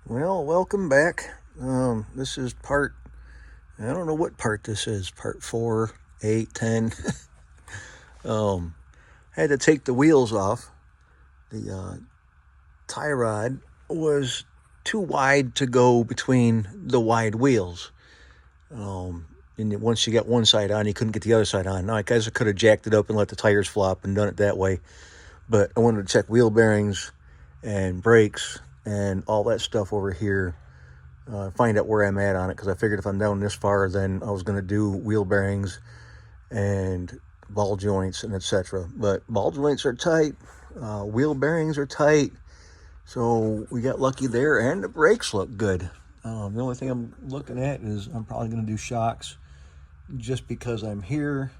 Well, welcome back. This is I don't know what part this is, part 4, 8, 10. um, Had to take the wheels off. The tie rod was too wide to go between the wide wheels. And once you got one side on, you couldn't get the other side on. Now, I guess I could have jacked it up and let the tires flop and done it that way. But I wanted to check wheel bearings and brakes and all that stuff over here. Find out where I'm at on it, because I figured if I'm down this far, then I was going to do wheel bearings and ball joints and etc. But ball joints are tight, wheel bearings are tight, so we got lucky there, and the brakes look good. The only thing I'm looking at is I'm probably going to do shocks just because I'm here.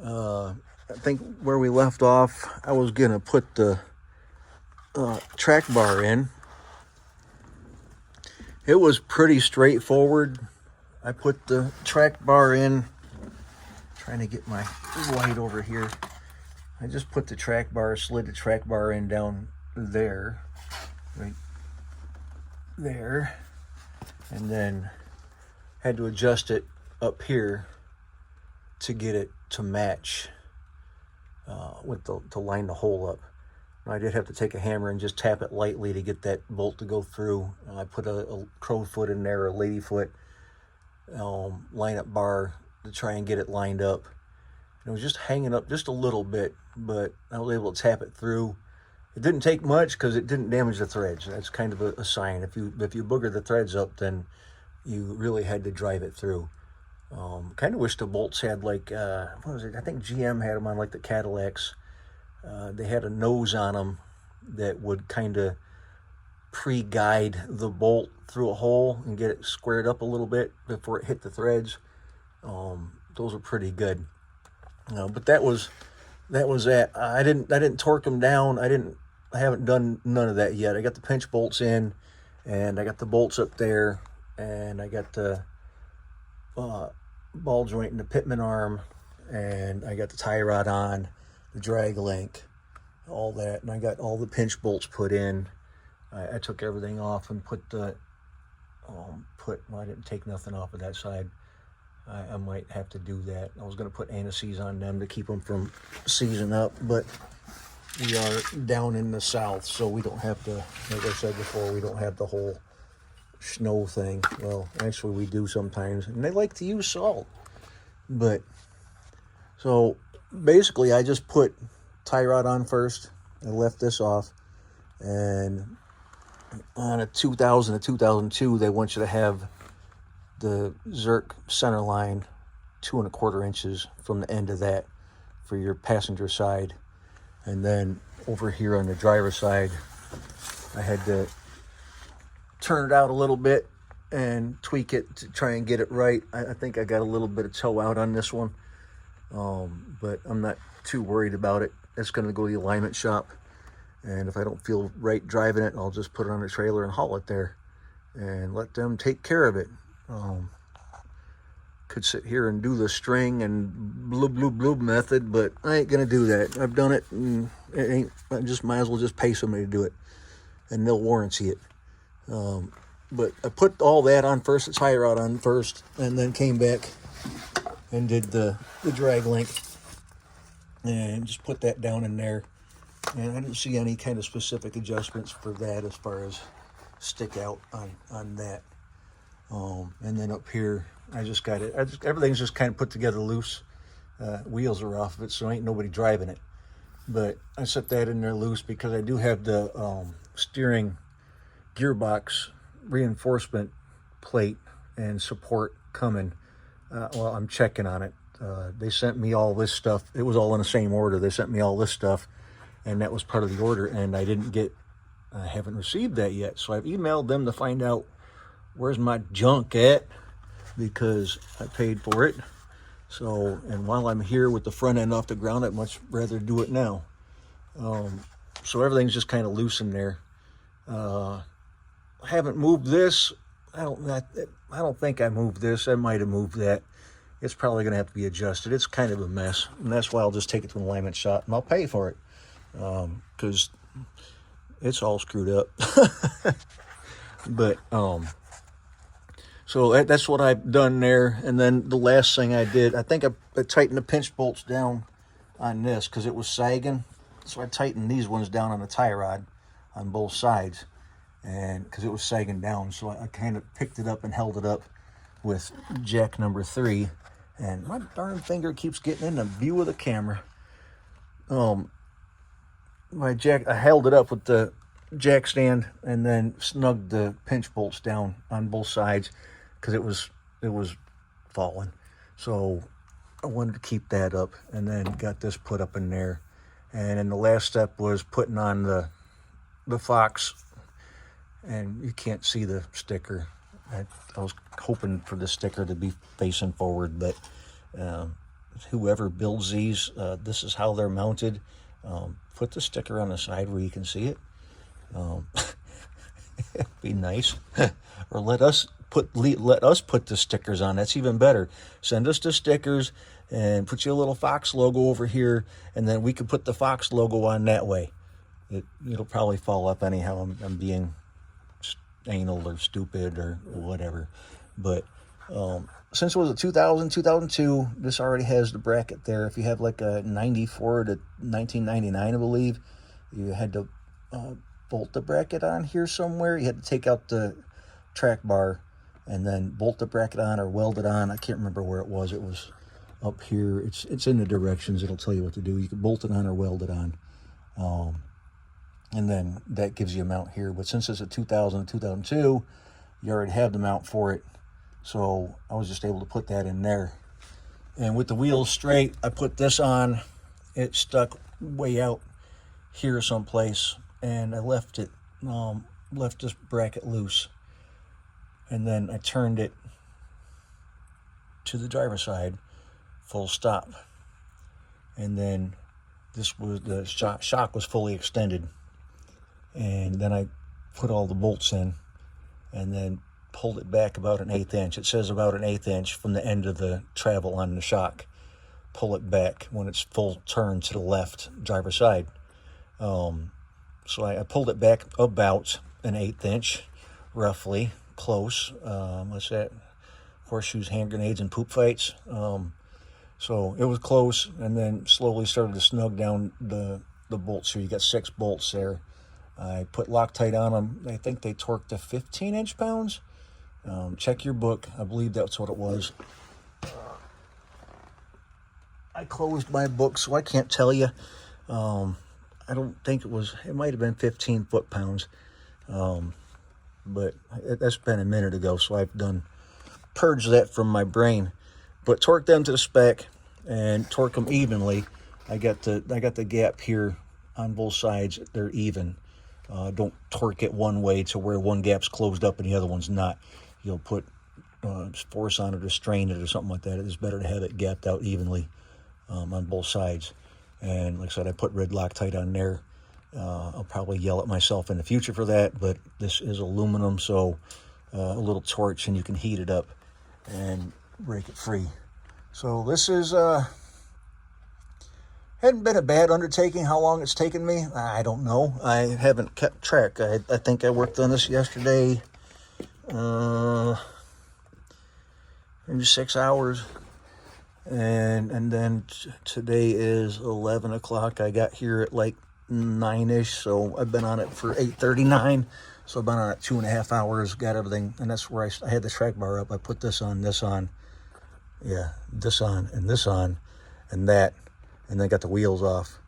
I think where we left off, I was going to put the track bar in. It was pretty straightforward. I put the track bar in, trying to get my light over here. I just put the track bar, slid the track bar in down there, right there, and then had to adjust it up here to get it to match to line the hole up. I did have to take a hammer and just tap it lightly to get that bolt to go through. I put a crow foot in there, a lady foot line up bar to try and get it lined up. It was just hanging up just a little bit, but I was able to tap it through. It didn't take much because it didn't damage the threads. That's kind of a sign. If you booger the threads up, then you really had to drive it through. Kind of wish the bolts had like, what was it? I think GM had them on like the Cadillacs. They had a nose on them that would kind of pre-guide the bolt through a hole and get it squared up a little bit before it hit the threads. Those are pretty good. But that was that. I didn't torque them down. I haven't done none of that yet. I got the pinch bolts in, and I got the bolts up there, and I got the ball joint and the pitman arm, and I got the tie rod on, the drag link, all that, and I got all the pinch bolts put in. I took everything off and put I didn't take nothing off of that side. I might have to do that. I was going to put anti-seize on them to keep them from seizing up, but we are down in the south, so we don't have to, like I said before, we don't have the whole snow thing. Well, actually we do sometimes, and they like to use salt. But so basically I just put tie rod on first. I left this off, and on a 2000 to 2002 they want you to have the Zerk center line 2 1/4 inches from the end of that for your passenger side. And then over here on the driver's side, I had to turn it out a little bit and tweak it to try and get it right. I think I got a little bit of toe out on this one, but I'm not too worried about it. It's going to go to the alignment shop, and if I don't feel right driving it, I'll just put it on a trailer and haul it there and let them take care of it. Could sit here and do the string and blub method, but I ain't gonna do that. I've done it, and I just might as well just pay somebody to do it, and they'll warranty it. But I put all that on first, the tie rod on first, and then came back and did the drag link, and just put that down in there. And I didn't see any kind of specific adjustments for that as far as stick out on that. And then up here, I just got it. Everything's just kind of put together loose. Wheels are off of it, so ain't nobody driving it. But I set that in there loose because I do have the steering gearbox reinforcement plate and support coming. Well, I'm checking on it. They sent me all this stuff. It was all in the same order. They sent me all this stuff, and that was part of the order, and I haven't received that yet. So I've emailed them to find out where's my junk at, because I paid for it. So, and while I'm here with the front end off the ground, I'd much rather do it now. So everything's just kind of loose in there. I haven't moved this. I don't think I moved this. I might have moved that. It's probably going to have to be adjusted. It's kind of a mess, and that's why I'll just take it to an alignment shop, and I'll pay for it, because it's all screwed up. But so that's what I've done there. And then the last thing I did, I think I tightened the pinch bolts down on this because it was sagging. So I tightened these ones down on the tie rod on both sides, and because it was sagging down. So I kind of picked it up and held it up with jack number 3. And my darn finger keeps getting in the view of the camera. My jack, I held it up with the jack stand and then snugged the pinch bolts down on both sides because it was falling. So I wanted to keep that up, and then got this put up in there. And then the last step was putting on the Fox, and you can't see the sticker. I was hoping for the sticker to be facing forward, but whoever builds these, this is how they're mounted. Put the sticker on the side where you can see it. It'd be nice. Or let us put the stickers on. That's even better. Send us the stickers and put you a little Fox logo over here, and then we could put the Fox logo on that way. It'll probably fall up anyhow. I'm being anal or stupid or whatever. But since it was a 2002, this already has the bracket there. If you have like a 94 to 1999, I believe, you had to bolt the bracket on here somewhere. You had to take out the track bar and then bolt the bracket on or weld it on. I can't remember where it was. It was up here. It's in the directions. It'll tell you what to do. You can bolt it on or weld it on. And then that gives you a mount here. But since it's a 2000 2002, you already have the mount for it. So I was just able to put that in there. And with the wheels straight, I put this on. It stuck way out here someplace, and I left this bracket loose. And then I turned it to the driver's side, full stop. And then the shock was fully extended. And then I put all the bolts in and then pulled it back about an 1/8 inch. It says about an 1/8 inch from the end of the travel on the shock. Pull it back when it's full turn to the left driver's side. So I pulled it back about an 1/8 inch, roughly, close. What's that? Horseshoes, hand grenades, and poop fights. So it was close, and then slowly started to snug down the bolts. So you got 6 bolts there. I put Loctite on them. I think they torqued to 15 inch-pounds. Check your book. I believe that's what it was. I closed my book, so I can't tell you. I don't think it might have been 15 foot-pounds. But that's been a minute ago, so I've purged that from my brain. But torque them to the spec and torque them evenly. I got the gap here on both sides. They're even. Don't torque it one way to where one gap's closed up and the other one's not. You'll put force on it or strain it or something like that. It's better to have it gapped out evenly on both sides. And like I said, I put red Loctite on there. I'll probably yell at myself in the future for that, but this is aluminum, so a little torch and you can heat it up and break it free. So this is hadn't been a bad undertaking. How long it's taken me, I don't know. I haven't kept track. I think I worked on this yesterday, maybe 6 hours, and then today is 11 o'clock. I got here at like 9-ish, so I've been on it for 8:39. So I've been on it 2.5 hours. Got everything, and that's where I had the track bar up. I put this on, this on, yeah, this on, and this on, and that, and then got the wheels off.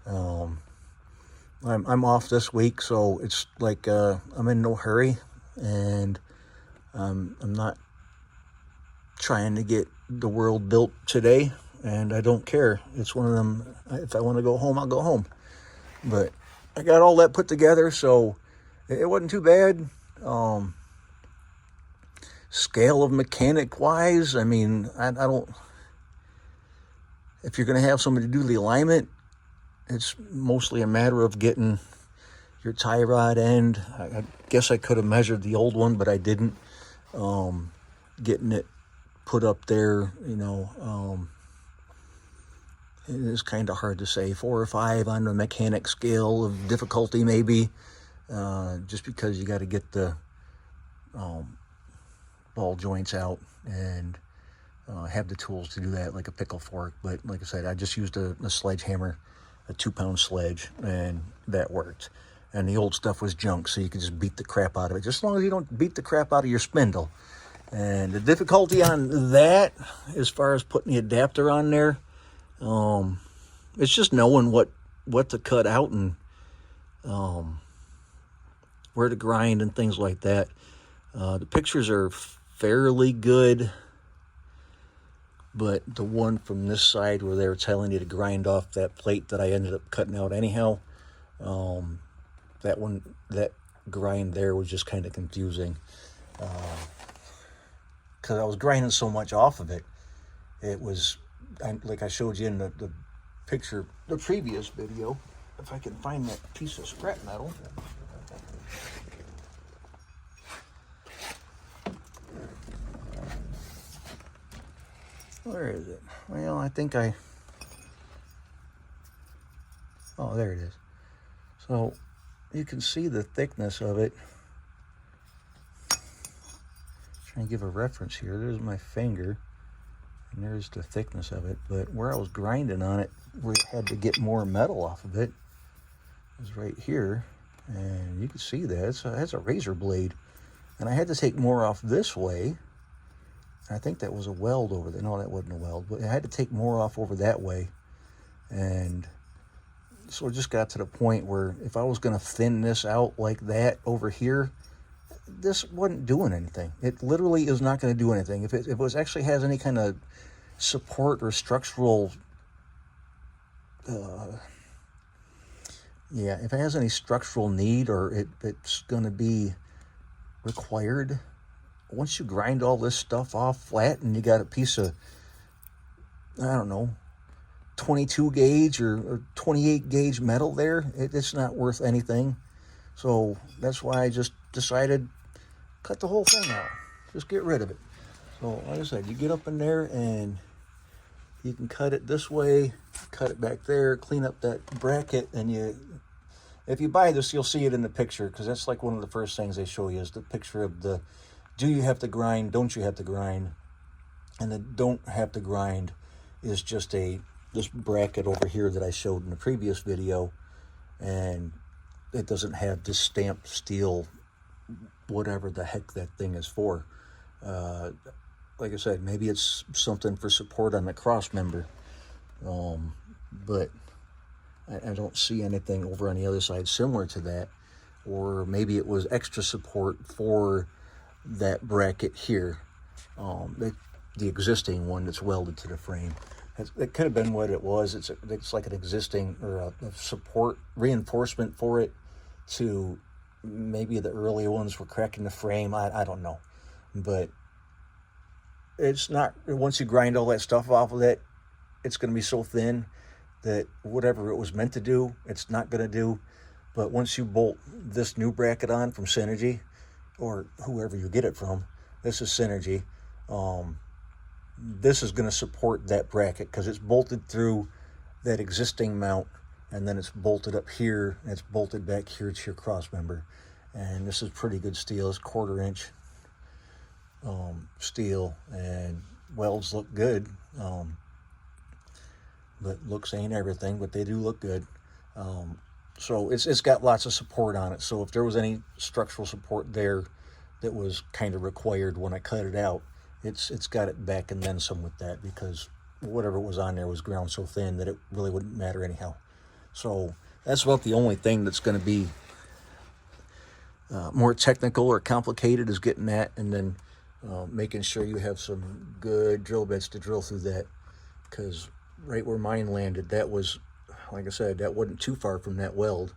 I'm off this week, so it's like I'm in no hurry, and I'm not trying to get the world built today, and I don't care. It's one of them. If I want to go home, I'll go home. But I got all that put together, so it wasn't too bad. Scale of mechanic wise, I mean, I don't. If you're going to have somebody do the alignment, it's mostly a matter of getting your tie rod end. I guess I could have measured the old one, but I didn't. Getting it put up there, it is kind of hard to say. 4 or 5 on the mechanic scale of difficulty, maybe, just because you got to get the ball joints out and have the tools to do that, like a pickle fork. But like I said, I just used a sledgehammer, a 2-pound sledge, and that worked. And the old stuff was junk, so you could just beat the crap out of it, just as long as you don't beat the crap out of your spindle. And the difficulty on that, as far as putting the adapter on there, it's just knowing what to cut out and where to grind and things like that. The pictures are fairly good, but the one from this side where they were telling you to grind off that plate that I ended up cutting out anyhow, that grind there was just kind of confusing, because I was grinding so much off of it. It was, like I showed you in the picture, the previous video, if I can find that piece of scrap metal. Where is it? Well, I think oh, there it is. So you can see the thickness of it. Trying to give a reference here. There's my finger, and there's the thickness of it. But where I was grinding on it, where it had to get more metal off of it, was right here. And you can see that. It's a razor blade. And I had to take more off this way. I think that was a weld over there. No, that wasn't a weld, but I had to take more off over that way. And so it just got to the point where if I was going to thin this out like that over here, this wasn't doing anything. It literally is not going to do anything. If it actually has any kind of support or structural, if it has any structural need, or it's going to be required, once you grind all this stuff off flat and you got a piece of, I don't know, 22 gauge or 28 gauge metal there, it's not worth anything. So that's why I just decided, cut the whole thing out. Just get rid of it. So like I said, you get up in there and you can cut it this way, cut it back there, clean up that bracket, and if you buy this, you'll see it in the picture, because that's like one of the first things they show you is the picture of the, do you have to grind, don't you have to grind? And the don't have to grind is just this bracket over here that I showed in the previous video, and it doesn't have this stamped steel, whatever the heck that thing is for. Like I said, maybe it's something for support on the cross member, but I don't see anything over on the other side similar to that. Or maybe it was extra support for that bracket here, the existing one that's welded to the frame. It could have been what it was. It's like an existing, or a support reinforcement for it, to maybe the early ones were cracking the frame. I don't know, but it's not, once you grind all that stuff off of it, it's going to be so thin that whatever it was meant to do, it's not going to do. But once you bolt this new bracket on from Synergy, or whoever you get it from, this is Synergy, this is going to support that bracket, because it's bolted through that existing mount, and then it's bolted up here, and it's bolted back here to your cross member. And this is pretty good steel. It's 1/4 inch steel, and welds look good, but looks ain't everything, but they do look good. So it's got lots of support on it. So if there was any structural support there that was kind of required when I cut it out, it's got it back and then some with that, because whatever was on there was ground so thin that it really wouldn't matter anyhow. So that's about the only thing that's going to be more technical or complicated, is getting that, and then making sure you have some good drill bits to drill through that, because right where mine landed, that was, like I said, that wasn't too far from that weld,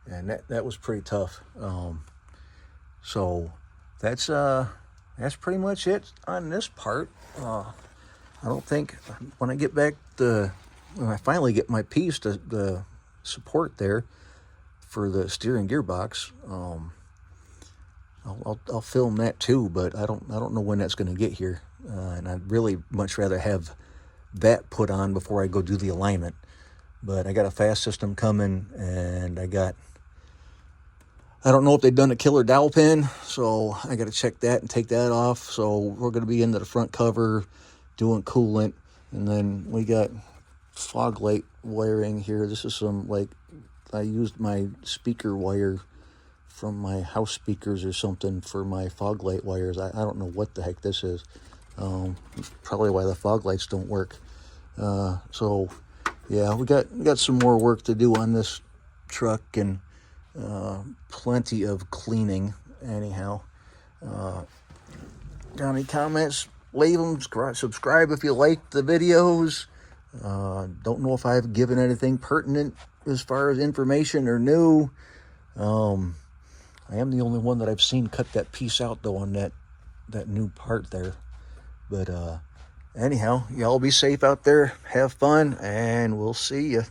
and that was pretty tough. So that's pretty much it on this part. I don't think, when I get back when I finally get my piece to the support there for the steering gearbox, I'll film that too, but I don't know when that's going to get here, and I'd really much rather have that put on before I go do the alignment. But I got a fast system coming, and I got I don't know if they've done a killer dowel pin, so I got to check that and take that off. So we're going to be into the front cover doing coolant. And then we got fog light wiring here. This is some, like, I used my speaker wire from my house speakers or something for my fog light wires. I don't know what the heck this is. Probably why the fog lights don't work. So yeah, we got some more work to do on this truck, and plenty of cleaning anyhow. Got any comments? Leave them. Subscribe if you like the videos. Don't know if I've given anything pertinent as far as information or new. I am the only one that I've seen cut that piece out though on that new part there. But anyhow, y'all be safe out there. Have fun, and we'll see you.